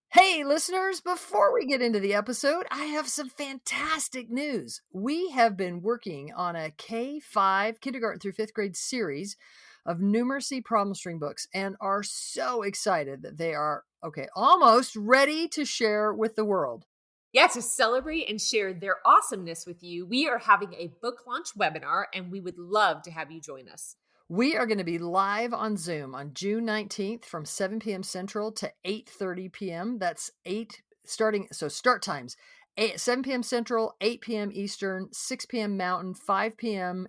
Hey, listeners, before we get into the episode, I have some fantastic news. We have been working on a K-5 kindergarten through fifth grade series of numeracy problem string books and are so excited that they are, almost ready to share with the world. Yeah, to celebrate and share their awesomeness with you, we are having a book launch webinar and we would love to have you join us. We are going to be live on Zoom on June 19th from 7 p.m. Central to 8:30 p.m. That's start times 7 p.m. Central, 8 p.m. Eastern, 6 p.m. Mountain, 5 p.m.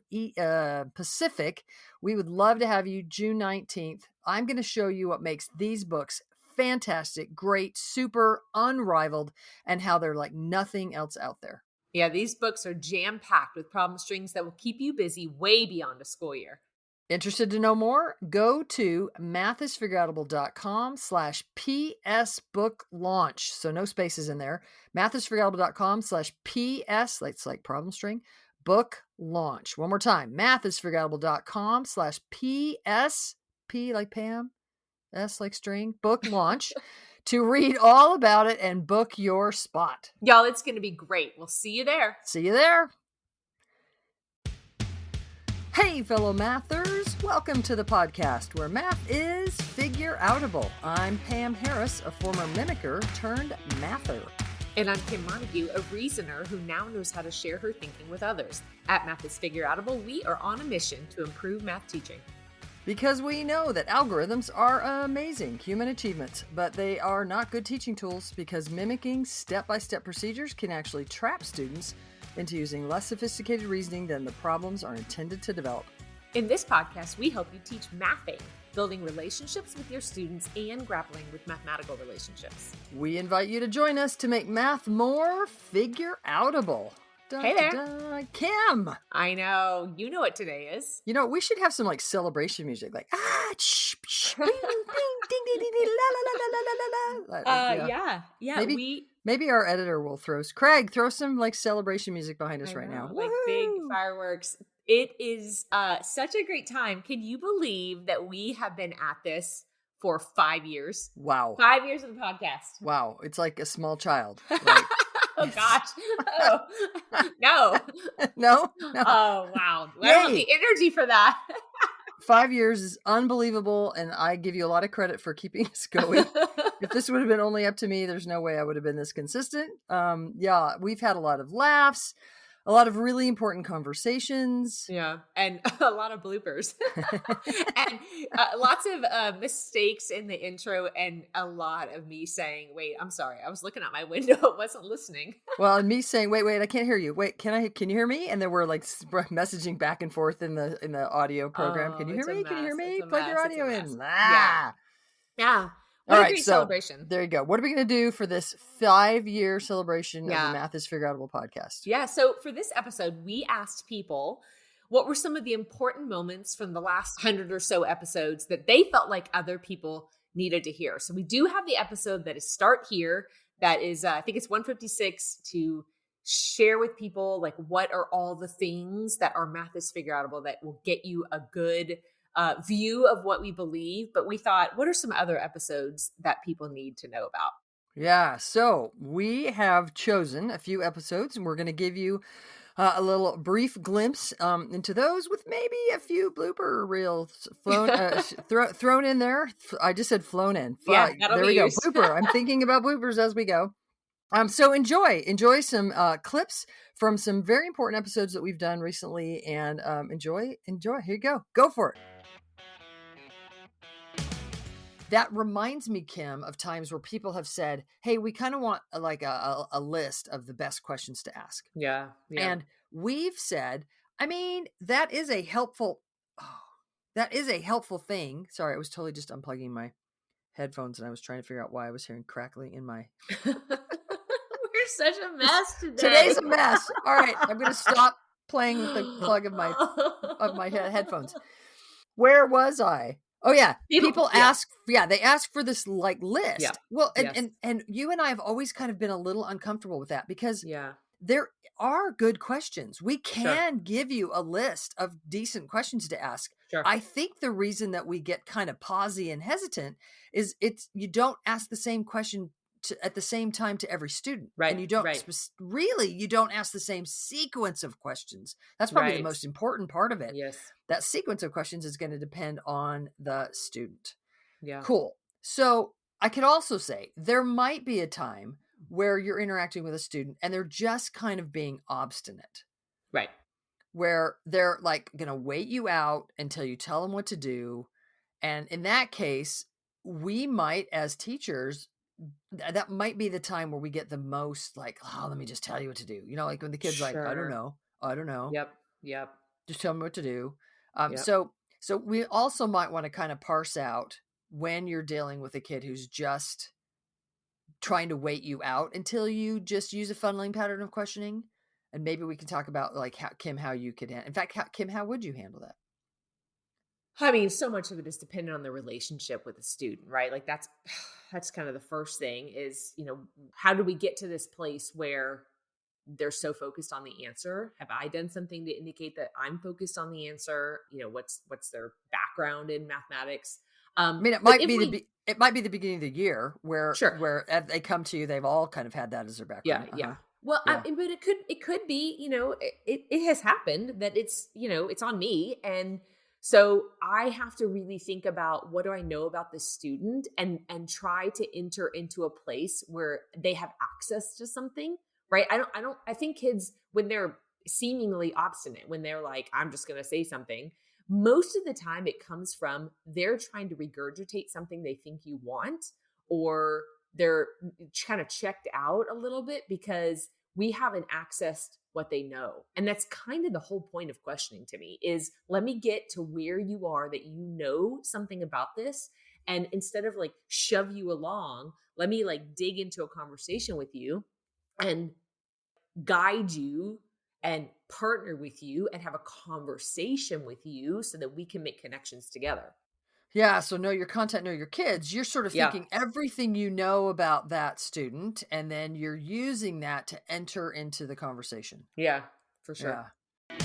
Pacific. We would love to have you June 19th. I'm going to show you what makes these books fantastic, great, super, unrivaled, and how they're like nothing else out there. Yeah, these books are jam-packed with problem strings that will keep you busy way beyond a school year. Interested to know more? Go to mathisfigureoutable.com/psbooklaunch. So no spaces in there. mathisfigureoutable.com/ps, that's like problem string, book launch. One more time. mathisfigureoutable.com/ps, P like Pam, S like string, book launch to read all about it and book your spot. Y'all, it's going to be great. We'll see you there. See you there. Hey, fellow mathers, welcome to the podcast where math is figure-outable. I'm Pam Harris, a former mimicker turned mather. And I'm Kim Montague, a reasoner who now knows how to share her thinking with others. At Math is Figure-Outable, we are on a mission to improve math teaching. Because we know that algorithms are amazing human achievements, but they are not good teaching tools because mimicking step-by-step procedures can actually trap students into using less sophisticated reasoning than the problems are intended to develop. In this podcast, we help you teach mathing, building relationships with your students and grappling with mathematical relationships. We invite you to join us to make math more figure-outable. Hey there. Kim. I know. You know what today is. You know, we should have some like celebration music, like bing, bing, ding, ding, ding, ding, la, la, la, la, la, la, la. Yeah. Maybe our editor will throw some like celebration music behind us right now. Like big fireworks. It is such a great time. Can you believe that we have been at this for 5 years? Wow. 5 years of the podcast. Wow. It's like a small child. Like, oh gosh. Oh, no. No. Oh, wow. I don't have the energy for that. 5 years is unbelievable, and I give you a lot of credit for keeping us going. If this would have been only up to me, there's no way I would have been this consistent. Yeah, we've had a lot of laughs, a lot of really important conversations. Yeah, and a lot of bloopers. And lots of mistakes in the intro and a lot of me saying, wait, I'm sorry. I was looking out my window. I wasn't listening. Well, and me saying, wait, I can't hear you. Wait, can you hear me? And then we're like messaging back and forth in the audio program. Can you hear me? Can you hear me? Plug your audio in. Yeah. What a great celebration. There you go. What are we going to do for this 5-year celebration of the Math is Figure-Outable podcast? Yeah. So for this episode, we asked people what were some of the important moments from the last 100 or so episodes that they felt like other people needed to hear. So we do have the episode that is Start Here. That is, I think it's 156, to share with people like what are all the things that are Math is Figure-Outable that will get you a good view of what we believe. But we thought, what are some other episodes that people need to know about? Yeah, so we have chosen a few episodes, and we're going to give you a little brief glimpse into those with maybe a few blooper reels thrown in there. I just said flown in. Yeah, there we go. Blooper. I'm thinking about bloopers as we go. So enjoy some clips from some very important episodes that we've done recently, and enjoy. Here you go. Go for it. That reminds me, Kim, of times where people have said, hey, we kind of want a list of the best questions to ask. Yeah. And we've said, I mean, that is a helpful thing. Sorry, I was totally just unplugging my headphones and I was trying to figure out why I was hearing crackling in my... We're such a mess today. Today's a mess. All right, I'm going to stop playing with the plug of my headphones. Where was I? Oh yeah, people ask. Yeah, they ask for this like list. Yeah. Well, and you and I have always kind of been a little uncomfortable with that because there are good questions. We can give you a list of decent questions to ask. Sure. I think the reason that we get kind of pausey and hesitant is you don't ask the same question at the same time to every student. And Right, you don't right, really, you don't ask the same sequence of questions. That's probably the right. most important part of it. Yes. That sequence of questions is going to depend on the student. Yeah. Cool. So I could also say there might be a time where you're interacting with a student and they're just kind of being obstinate, Right. where they're like going to wait you out until you tell them what to do. And in that case, we might, as teachers, that might be the time where we get the most like, oh, let me just tell you what to do. Like when the kid's like, Sure. I don't know, Yep. Yep. just tell me what to do. Yep. So we also might want to kind of parse out when you're dealing with a kid who's just trying to wait you out until you just use a funneling pattern of questioning. And maybe we can talk about like how you could, in fact, Kim, how would you handle that? I mean, so much of it is dependent on the relationship with the student, right? Like that's kind of the first thing is, how do we get to this place where they're so focused on the answer? Have I done something to indicate that I'm focused on the answer? What's their background in mathematics? I mean, But if we it might be the beginning of the year where Sure. as they come to you, they've all kind of had that as their Yeah, background. yeah. Well, Yeah. but it could be, it has happened that it's on me. And so I have to really think about what do I know about the student and try to enter into a place where they have access to something, right? I think kids, when they're seemingly obstinate, when they're like, I'm just going to say something, most of the time it comes from they're trying to regurgitate something they think you want, or they're kind of checked out a little bit because we haven't accessed what they know. And that's kind of the whole point of questioning to me is let me get to where you are that you know something about this. And instead of like shove you along, let me like dig into a conversation with you and guide you and partner with you and have a conversation with you so that we can make connections together. Yeah. So know your content, know your kids. You're sort of Yeah. thinking everything you know about that student, and then you're using that to enter into the conversation. Yeah, for sure. Yeah.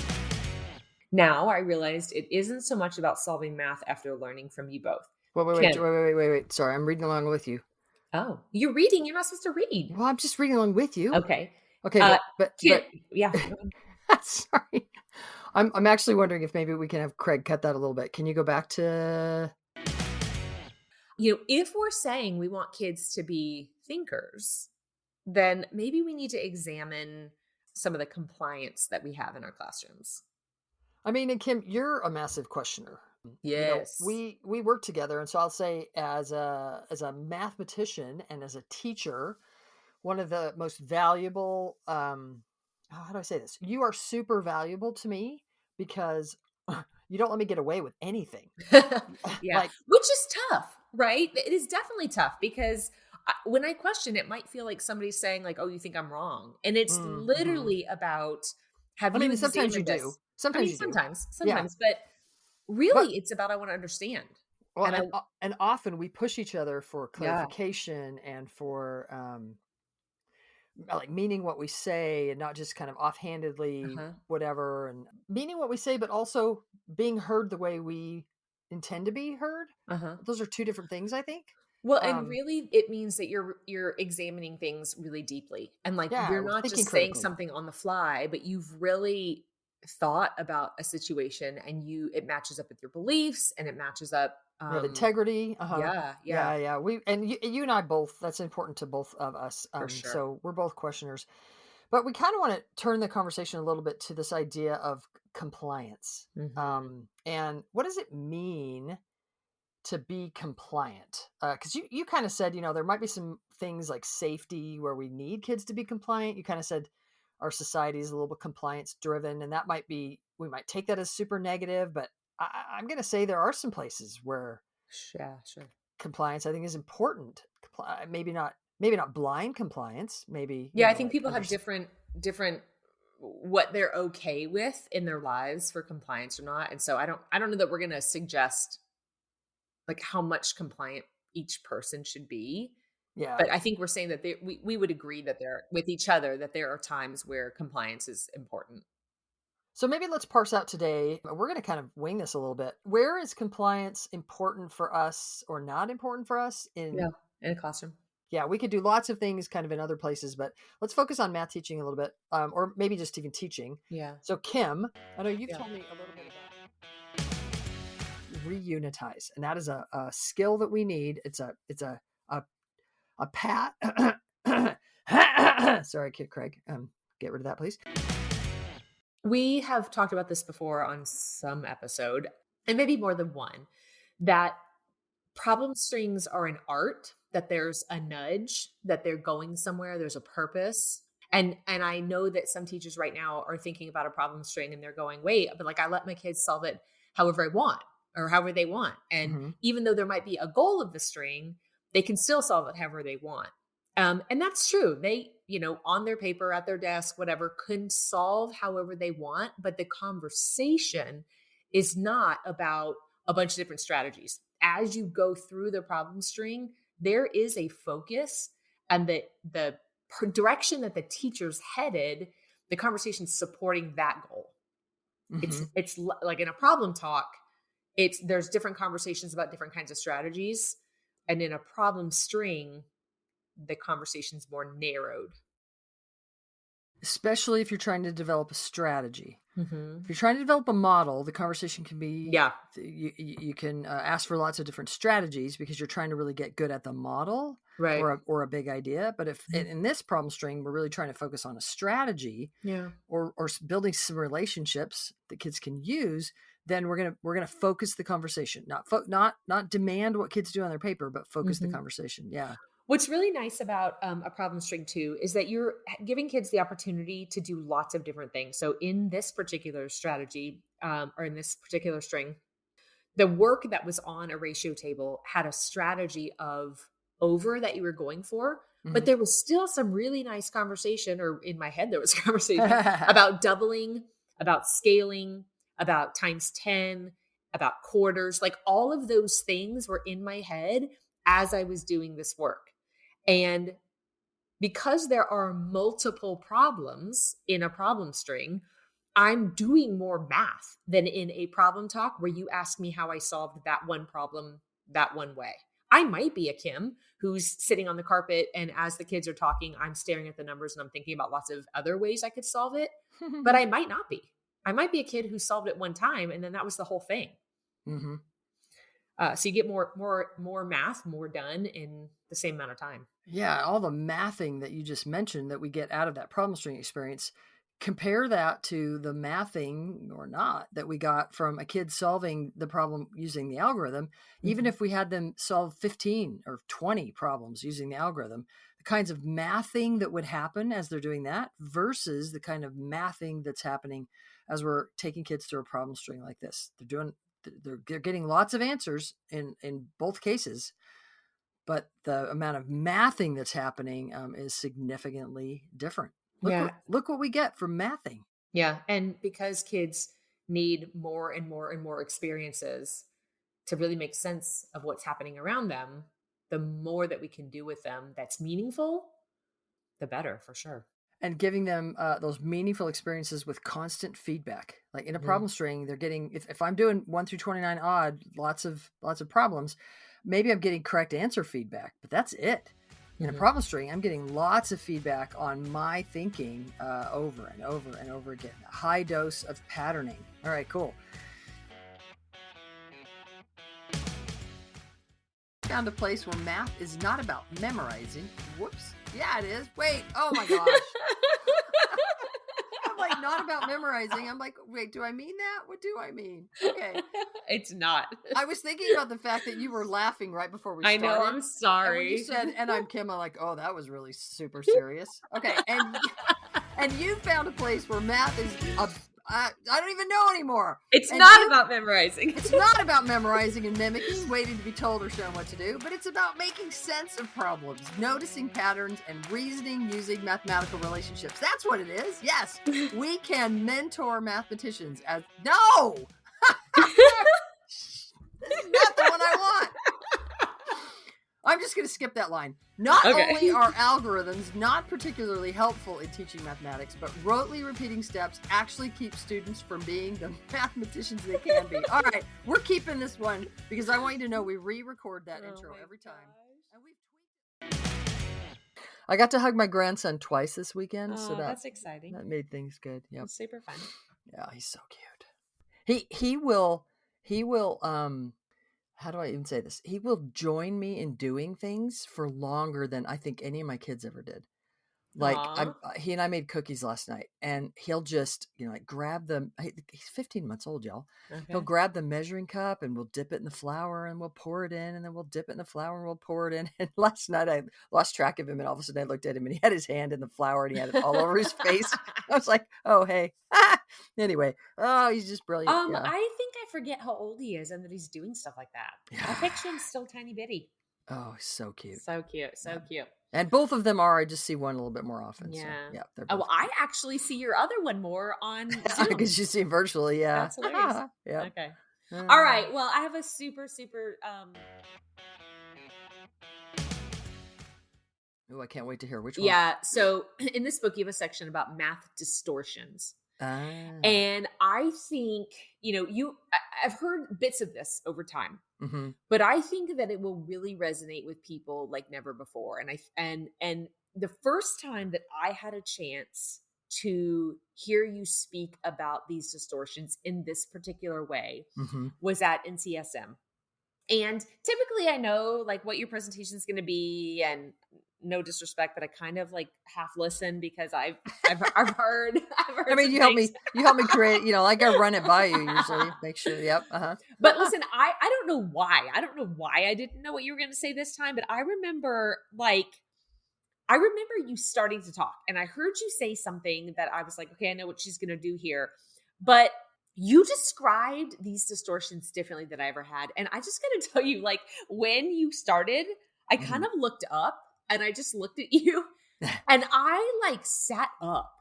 Now I realized it isn't so much about solving math after learning from you both. Kim. Wait. Sorry, I'm reading along with you. Oh, you're reading. You're not supposed to read. Well, I'm just reading along with you. Okay. Okay, Uh, Kim, but yeah. Go ahead. sorry. I'm actually wondering if maybe we can have Craig cut that a little bit. Can you go back to If we're saying we want kids to be thinkers, then maybe we need to examine some of the compliance that we have in our classrooms. I mean, and Kim, you're a massive questioner. Yes. We work together, and so I'll say as a mathematician and as a teacher, one of the most valuable how do I say this? You are super valuable to me because you don't let me get away with anything. Yeah. Like, Which is tough, right? It is definitely tough because when I question, it might feel like somebody's saying like, "Oh, you think I'm wrong," and it's mhm. literally about, have I you mean, sometimes you examined do. this? I Sometimes mean, you do. Yeah. sometimes, but But really, it's about I want to understand, well, and I and often we push each other for yeah, clarification and for like meaning what we say and not just kind of offhandedly uh-huh, whatever, and meaning what we say, but also being heard the way we intend to be heard. uh-huh. Those are two different things, I think. Well, and Um, really, it means that you're examining things really deeply, and like yeah, you're we're not thinking just saying critically. something on the fly, but you've really thought about a situation, and it matches up with your beliefs, and it matches up. We have integrity. Uh-huh. Yeah, yeah, Yeah, yeah. You and I both, that's important to both of us. for sure. So we're both questioners. But we kind of want to turn the conversation a little bit to this idea of compliance. Hmm. And what does it mean to be compliant? Because you kind of said, there might be some things like safety where we need kids to be compliant. You kind of said our society is a little bit compliance driven, and that might be, we might take that as super negative, but I'm going to say there are some places where Yeah, sure. compliance I think is important. Maybe not blind compliance. Maybe Yeah, I think like people have different what they're okay with in their lives for compliance or not, and so I don't know that we're going to suggest like how much compliant each person should be. yeah. But I think we're saying that we would agree that there with each other that there are times where compliance is important. So maybe let's parse out today. We're going to kind of wing this a little bit. Where is compliance important for us or not important for us Yeah, in in a classroom. Yeah, we could do lots of things kind of in other places, but let's focus on math teaching a little bit, or maybe just even teaching. Yeah. So Kim, I know you've Yeah. told me a little bit about reunitize, and that is a skill that we need. A pat. Sorry, Kid Craig. Get rid of that, please. We have talked about this before on some episode, and maybe more than one, that problem strings are an art, that there's a nudge, that they're going somewhere, there's a purpose. And I know that some teachers right now are thinking about a problem string and they're going, wait, but like I let my kids solve it however I want or however they want. And Mm-hmm. even though there might be a goal of the string, they can still solve it however they want. And that's true. They, on their paper, at their desk, whatever, can solve however they want. But the conversation is not about a bunch of different strategies. As you go through the problem string, there is a focus, and the direction that the teacher's headed, the conversation's supporting that goal. Mm-hmm. It's like in a problem talk, there's different conversations about different kinds of strategies. And in a problem string, the conversation's more narrowed. Especially if you're trying to develop a strategy. Mm-hmm. If you're trying to develop a model, the conversation can be, Yeah. You can ask for lots of different strategies because you're trying to really get good at the model, Right. or a big idea. But if in this problem string, we're really trying to focus on a strategy, Yeah. or building some relationships that kids can use, then we're gonna focus the conversation, not demand what kids do on their paper, but focus the conversation. Yeah. What's really nice about a problem string too is that you're giving kids the opportunity to do lots of different things. So in this particular strategy, or in this particular string, the work that was on a ratio table had a strategy of over that you were going for, but there was still some really nice conversation, or in my head, there was a conversation about doubling, about scaling, about times 10, about quarters. Like all of those things were in my head as I was doing this work. And because there are multiple problems in a problem string, I'm doing more math than in a problem talk where you ask me how I solved that one problem that one way. I might be a Kim who's sitting on the carpet, and as the kids are talking, I'm staring at the numbers and I'm thinking about lots of other ways I could solve it. But I might not be. I might be a kid who solved it one time and then that was the whole thing. Mm-hmm. So you get more math, more done in the same amount of time. Yeah, all the mathing that you just mentioned that we get out of that problem string experience, compare that to the mathing or not that we got from a kid solving the problem using the algorithm. Even if we had them solve 15 or 20 problems using the algorithm, the kinds of mathing that would happen as they're doing that versus the kind of mathing that's happening as we're taking kids through a problem string like this. They're getting lots of answers in both cases, but the amount of mathing that's happening is significantly different. Look what we get from mathing. Yeah. And because kids need more and more and more experiences to really make sense of what's happening around them, the more that we can do with them that's meaningful, the better, for sure. And giving them those meaningful experiences with constant feedback. Like in a problem string, they're getting, if I'm doing 1 through 29 odd, lots of problems, maybe I'm getting correct answer feedback, but that's it. In a problem string, I'm getting lots of feedback on my thinking over and over and over again. A high dose of patterning. All right, cool. Found a place where math is not about memorizing. Whoops. Yeah, it is. Wait. Oh my gosh. I'm like, not about memorizing. I'm like, wait, do I mean that? What do I mean? Okay. It's not. I was thinking about the fact that you were laughing right before we started. I know, I'm sorry. And when you said, and I'm Kim, I'm like, oh, that was really super serious. Okay. And you found a place where math is I don't even know anymore. It's not about memorizing. It's not about memorizing and mimicking, waiting to be told or shown what to do, but it's about making sense of problems, noticing patterns, and reasoning using mathematical relationships. That's what it is. Yes, we can mentor mathematicians no! This is not the one I want. I'm just going to skip that line. Not only are algorithms not particularly helpful in teaching mathematics, but rotely repeating steps actually keep students from being the mathematicians they can be. All right, we're keeping this one because I want you to know we re-record that intro every time. And we've tweaked it. I got to hug my grandson twice this weekend, so Oh, that's exciting. that made things good. Yep. It's super fun. Yeah, he's so cute. He will how do I even say this? He will join me in doing things for longer than I think any of my kids ever did. Like Aw. he and I made cookies last night, and he'll just, like grab them. He's 15 months old, y'all. He'll Okay. grab the measuring cup and we'll dip it in the flour and we'll pour it in, and then we'll dip it in the flour and we'll pour it in. And last night I lost track of him, and all of a sudden I looked at him and he had his hand in the flour and he had it all over his face. I was like, oh, hey. Anyway, oh, he's just brilliant. Yeah. I think I forget how old he is and that he's doing stuff like that. I Yeah. picture him still tiny bitty. Oh, he's so cute. So cute. So Yeah. cute. And both of them are. I just see one a little bit more often. Yeah. So, yeah, they're Oh, both. well, I actually see your other one more on Zoom. Because you see him virtually. Yeah. That's hilarious. Yeah. Okay. All right. Well, I have a super, super. Oh, I can't wait to hear which one. Yeah. So in this book, you have a section about math distortions. Ah. And I think, I've heard bits of this over time, Mm-hmm. but I think that it will really resonate with people like never before. And the first time that I had a chance to hear you speak about these distortions in this particular way Mm-hmm. was at NCSM. And typically I know like what your presentation is going to be, and no disrespect, but I kind of like half listen because I've heard I mean, some you help things. me create, like I run it by you usually, make sure. Yep. Uh-huh. But listen, I don't know why. I don't know why I didn't know what you were going to say this time, but I remember you starting to talk, and I heard you say something that I was like, okay, I know what she's going to do here. But you described these distortions differently than I ever had. And I just got to tell you, like, when you started, I kind of looked up and I just looked at you and I like sat up.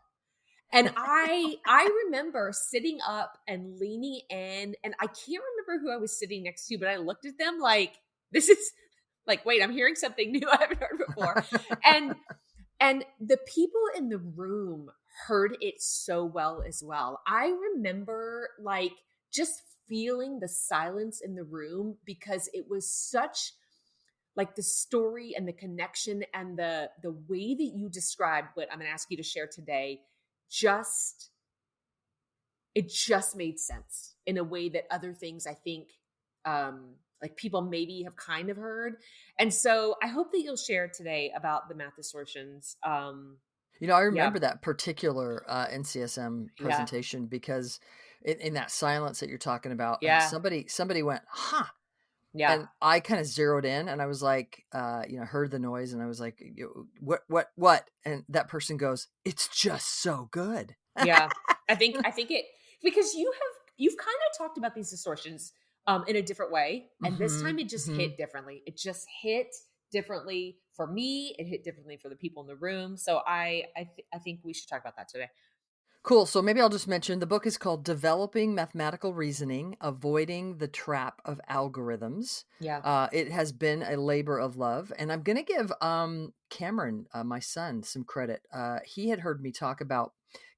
And I remember sitting up and leaning in, and I can't remember who I was sitting next to, but I looked at them like, this is like, wait, I'm hearing something new I haven't heard before. And the people in the room heard it so well as well. I remember like just feeling the silence in the room because it was such like the story and the connection and the way that you described what I'm going to ask you to share today, it just made sense in a way that other things I think like people maybe have kind of heard. And so I hope that you'll share today about the math distortions. I remember that particular NCSM Yeah. presentation because in that silence that you're talking about, Yeah. somebody went, huh. Yeah. And I kind of zeroed in and I was like, heard the noise and I was like, what? And that person goes, it's just so good. Yeah. I think it, because you've kind of talked about these distortions in a different way. And this time it just hit differently. It just hit differently for me. It hit differently for the people in the room. So I think we should talk about that today. Cool. So maybe I'll just mention the book is called Developing Mathematical Reasoning, Avoiding the Trap of Algorithms. Yeah. It has been a labor of love. And I'm going to give Cameron, my son, some credit. He had heard me talk about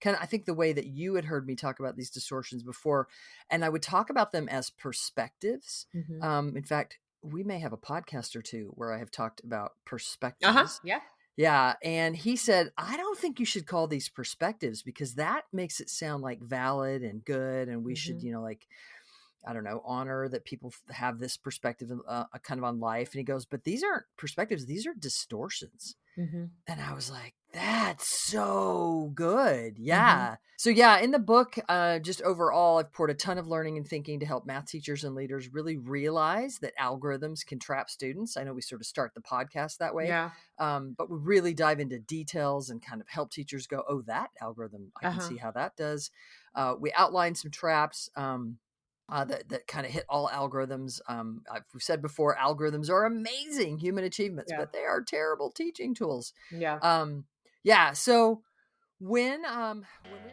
I think the way that you had heard me talk about these distortions before. And I would talk about them as perspectives. Mm-hmm. In fact, we may have a podcast or two where I have talked about perspectives. Uh-huh. Yeah. Yeah. And he said, I don't think you should call these perspectives because that makes it sound like valid and good. And we should, I don't know, honor that people have this perspective kind of on life. And he goes, but these aren't perspectives. These are distortions. Mm-hmm. And I was like, that's so good. Yeah. So yeah, in the book, just overall, I've poured a ton of learning and thinking to help math teachers and leaders really realize that algorithms can trap students. I know we sort of start the podcast that way, Yeah. but we really dive into details and kind of help teachers go, oh, that algorithm, I can see how that does. We outline some traps. That kind of hit all algorithms. We've said before, algorithms are amazing human achievements, but they are terrible teaching tools. Yeah. Yeah. So when we were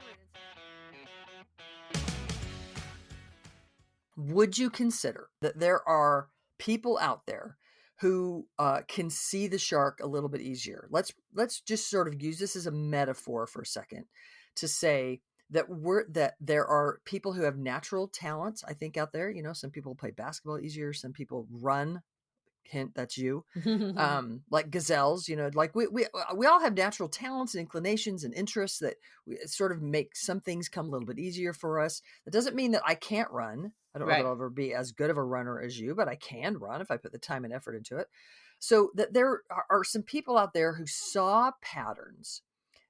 would you consider that there are people out there who can see the shark a little bit easier? Let's just sort of use this as a metaphor for a second to say that there are people who have natural talents, I think, out there. Some people play basketball easier. Some people run hint, that's you. Like gazelles, like we all have natural talents and inclinations and interests that sort of make some things come a little bit easier for us. That doesn't mean that I can't run. I don't know that Right. I'll ever be as good of a runner as you, but I can run if I put the time and effort into it. So that there are some people out there who saw patterns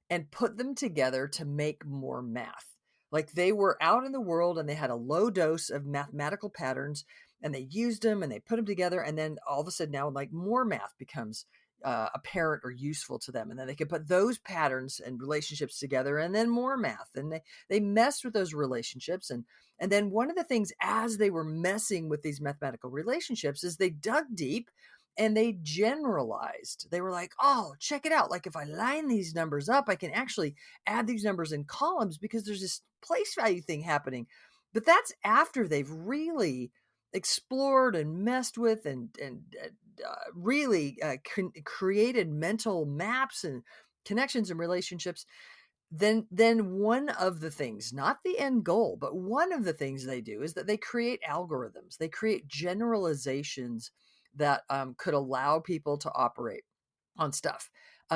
and put them together to make more math. Like they were out in the world and they had a low dose of mathematical patterns and they used them and they put them together. And then all of a sudden now like more math becomes apparent or useful to them. And then they could put those patterns and relationships together and then more math. And they messed with those relationships. And then one of the things as they were messing with these mathematical relationships is they dug deep and they generalized. They were like, oh, check it out. Like if I line these numbers up, I can actually add these numbers in columns because there's this place value thing happening. But that's after they've really explored and messed with and really created mental maps and connections and relationships. Then one of the things, not the end goal, but one of the things they do is that they create algorithms. They create generalizations that could allow people to operate on stuff.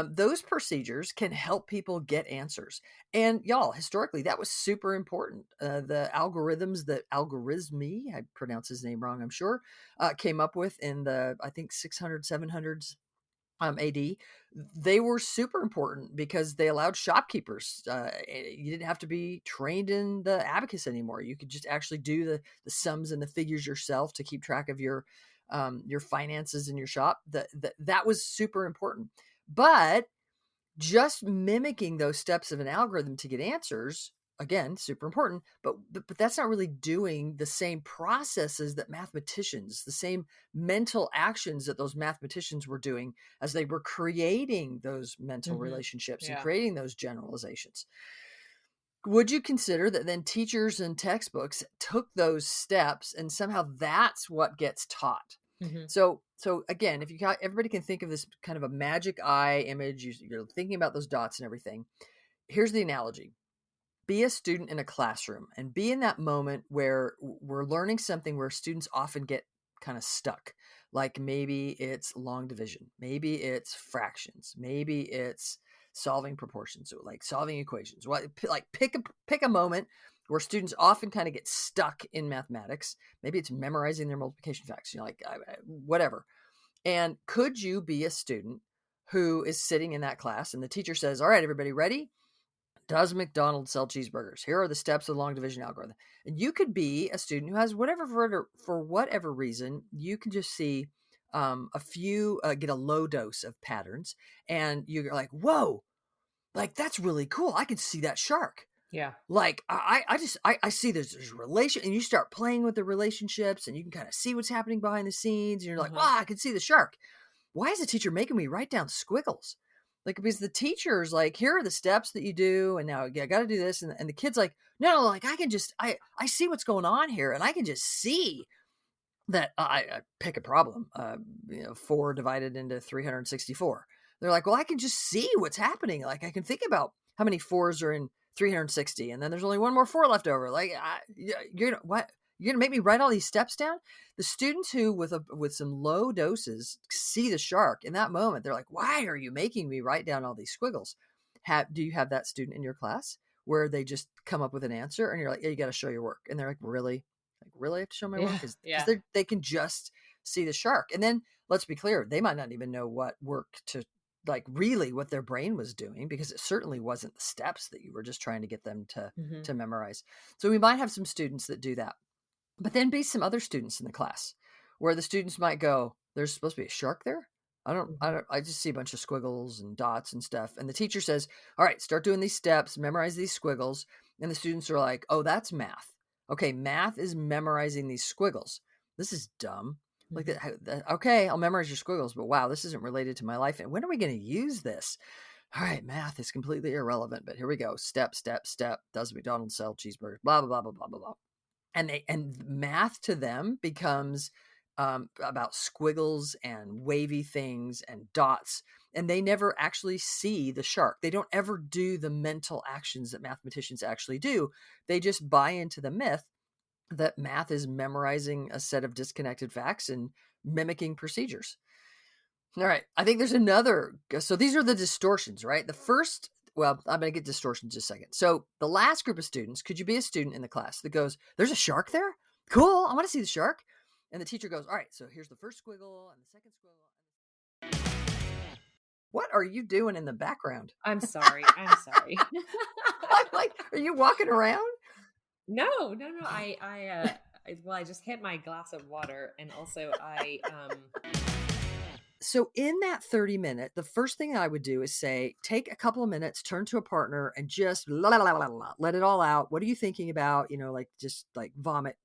Those procedures can help people get answers. And y'all, historically, that was super important. The algorithms that Algorithmy, I pronounce his name wrong, I'm sure, came up with in the, I think, 600, 700s AD, they were super important because they allowed shopkeepers. You didn't have to be trained in the abacus anymore. You could just actually do the sums and the figures yourself to keep track of your finances in your shop. That was super important. But just mimicking those steps of an algorithm to get answers, again, super important, but that's not really doing the same processes that mathematicians, the same mental actions that those mathematicians were doing as they were creating those mental relationships and Yeah. creating those generalizations. Would you consider that then teachers and textbooks took those steps and somehow that's what gets taught? So again, if you got, everybody can think of this kind of a magic eye image, you're thinking about those dots and everything. Here's the analogy. Be a student in a classroom and be in that moment where we're learning something where students often get kind of stuck. Like maybe it's long division, maybe it's fractions, maybe it's solving proportions, so like solving equations. Like pick a moment where students often kind of get stuck in mathematics. Maybe it's memorizing their multiplication facts, whatever. And could you be a student who is sitting in that class and the teacher says, all right, everybody ready? Does McDonald's sell cheeseburgers? Here are the steps of the long division algorithm. And you could be a student who has for whatever reason, you can just see a few, get a low dose of patterns. And you're like, whoa, like that's really cool. I can see that shark. Yeah. Like I see there's relation, and you start playing with the relationships and you can kind of see what's happening behind the scenes. And you're like, wow, I can see the shark. Why is the teacher making me write down squiggles? Like, because the teacher's like, here are the steps that you do. And now I got to do this. And the kid's like, no, like I can just, I see what's going on here. And I can just see that I pick a problem, 4 divided into 364. They're like, well, I can just see what's happening. Like I can think about how many 4s are in 360. And then there's only one more 4 left over. Like, you're what? You're going to make me write all these steps down? The students who with some low doses see the shark in that moment, they're like, why are you making me write down all these squiggles? Do you have that student in your class where they just come up with an answer and you're like, yeah, you got to show your work. And they're like, really? Like, really have to show my work? Because they can just see the shark. And then let's be clear, they might not even know what work to, like really what their brain was doing, because it certainly wasn't the steps that you were just trying to get them to memorize. So we might have some students that do that. But then be some other students in the class where the students might go, there's supposed to be a shark there? I just see a bunch of squiggles and dots and stuff. And the teacher says, all right, start doing these steps, memorize these squiggles. And the students are like, oh, that's math. Okay, math is memorizing these squiggles. This is dumb. Like, okay, I'll memorize your squiggles, but wow, this isn't related to my life. And when are we going to use this? All right, math is completely irrelevant, but here we go. Step. Does McDonald's sell cheeseburgers? Blah, blah, blah, blah, blah, blah, blah. And math to them becomes about squiggles and wavy things and dots, and they never actually see the shark. They don't ever do the mental actions that mathematicians actually do. They just buy into the myth that math is memorizing a set of disconnected facts and mimicking procedures. All right. I think there's another. So these are the distortions, right? The first, well, I'm going to get distortions in just a second. So the last group of students, could you be a student in the class that goes, there's a shark there? Cool. I want to see the shark. And the teacher goes, all right, so here's the first squiggle and the second squiggle. What are you doing in the background? I'm sorry. I'm sorry. I'm like, are you walking around? No. I just hit my glass of water, and also So in that 30-minute, the first thing I would do is say, take a couple of minutes, turn to a partner, and just let it all out. What are you thinking about? Like just like vomit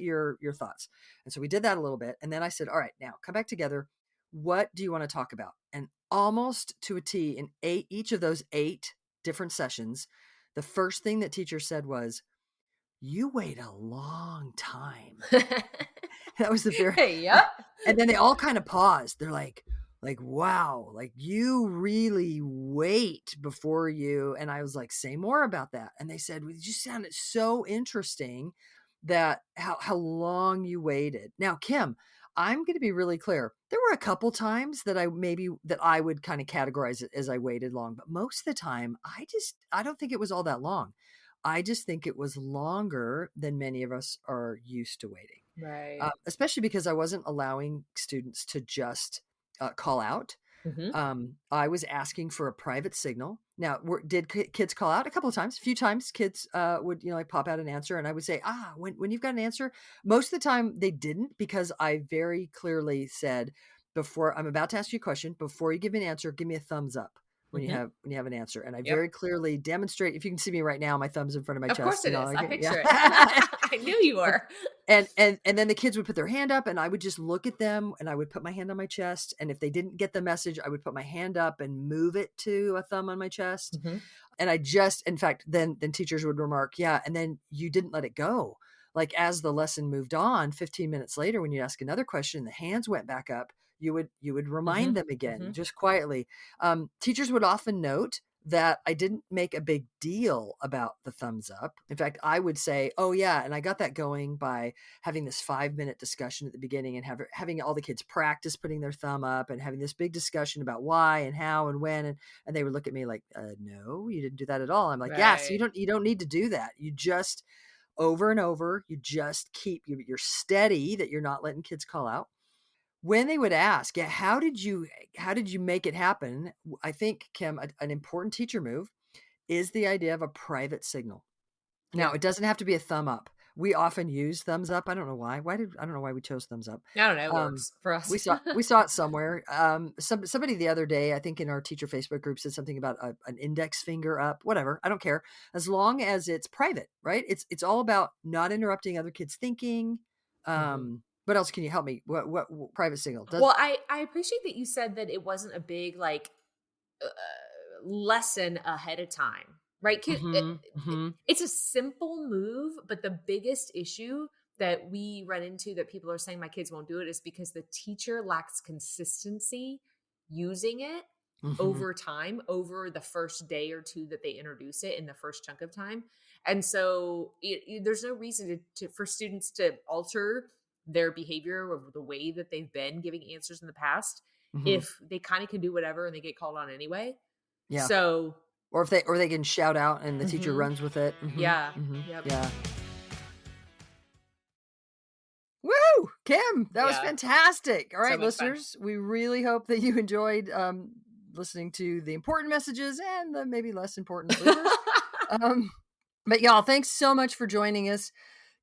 your thoughts. And so we did that a little bit. And then I said, all right, now come back together. What do you want to talk about? And almost to a T in each of those 8 different sessions, the first thing that teacher said was, you wait a long time. That was the very, yep. And then they all kind of paused. They're like, wow, like you really wait before you. And I was like, say more about that. And they said, well, it just sounded so interesting that how long you waited. Now, Kim, I'm going to be really clear. There were a couple times that I would kind of categorize it as I waited long, but most of the time I don't think it was all that long. I just think it was longer than many of us are used to waiting. Right. Especially because I wasn't allowing students to just call out. Mm-hmm. I was asking for a private signal. Now, did kids call out? A couple of times, a few times kids would, like pop out an answer, and I would say, when you've got an answer. Most of the time they didn't, because I very clearly said, before I'm about to ask you a question, before you give me an answer, give me a thumbs up. When Mm-hmm. you have an answer. And I Yep. very clearly demonstrate, if you can see me right now, my thumb's in front of my chest. Of course it is. I picture it. Yeah. I knew you were. And then the kids would put their hand up, and I would just look at them, and I would put my hand on my chest. And if they didn't get the message, I would put my hand up and move it to a thumb on my chest. Mm-hmm. And in fact, then teachers would remark, yeah, and then you didn't let it go. Like as the lesson moved on, 15 minutes later, when you ask another question, the hands went back up. You would remind Mm-hmm. them again, Mm-hmm. just quietly. Teachers would often note that I didn't make a big deal about the thumbs up. In fact, I would say, oh yeah, and I got that going by having this 5-minute discussion at the beginning, and having all the kids practice putting their thumb up, and having this big discussion about why and how and when, and they would look at me like, no, you didn't do that at all. I'm like, yeah, so you don't need to do that. You just, over and over, you just you're steady that you're not letting kids call out. When they would ask, yeah, how did you make it happen? I think, Kim, an important teacher move is the idea of a private signal. Now, it doesn't have to be a thumb up. We often use thumbs up. I don't know why. I don't know why we chose thumbs up. I don't know. It works for us. We saw it somewhere. Somebody the other day, I think in our teacher Facebook group, said something about an index finger up. Whatever. I don't care, as long as it's private, right? It's all about not interrupting other kids' thinking. Mm-hmm. What else can you help me? What private signal? Well, I appreciate that you said that it wasn't a big lesson ahead of time, right? It's a simple move, but the biggest issue that we run into that people are saying my kids won't do it is because the teacher lacks consistency using it over time, over the first day or two that they introduce it in the first chunk of time. And so there's no reason for students to alter their behavior or the way that they've been giving answers in the past if they kind of can do whatever and they get called on anyway. Yeah. So, or if they can shout out and the teacher runs with it. Yeah. Yep. Yeah. Woo! Kim, that was fantastic. All right, so listeners, we really hope that you enjoyed listening to the important messages and the maybe less important bloopers. But y'all, thanks so much for joining us.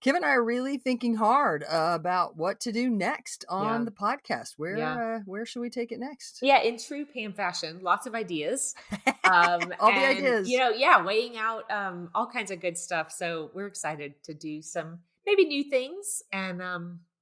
Kim and I are really thinking hard about what to do next on the podcast. Where should we take it next? Yeah, in true Pam fashion, lots of ideas. All the ideas. Weighing out all kinds of good stuff. So we're excited to do some maybe new things, and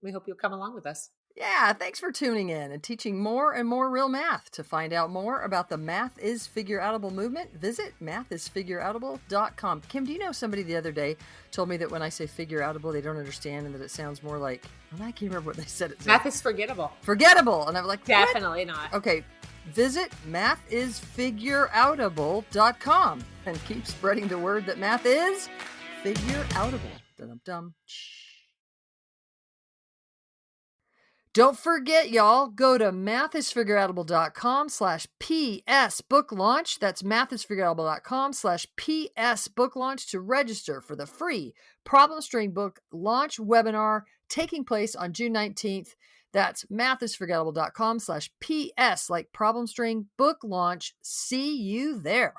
we hope you'll come along with us. Yeah, thanks for tuning in and teaching more and more real math. To find out more about the Math is Figure Outable movement, visit mathisfigureoutable.com. Kim, do you know somebody the other day told me that when I say figure outable, they don't understand and that it sounds more like, I can't remember what they said. Math is forgettable. Forgettable. And I'm like, definitely not. Okay, visit mathisfigureoutable.com and keep spreading the word that math is figure outable. Dum-dum. Don't forget, y'all, go to mathisfigureoutable.com/PS book launch. That's mathisfigureoutable.com/PS book launch to register for the free Problem String book launch webinar taking place on June 19th. That's mathisforgettable.com/PS, like problem string book launch. See you there.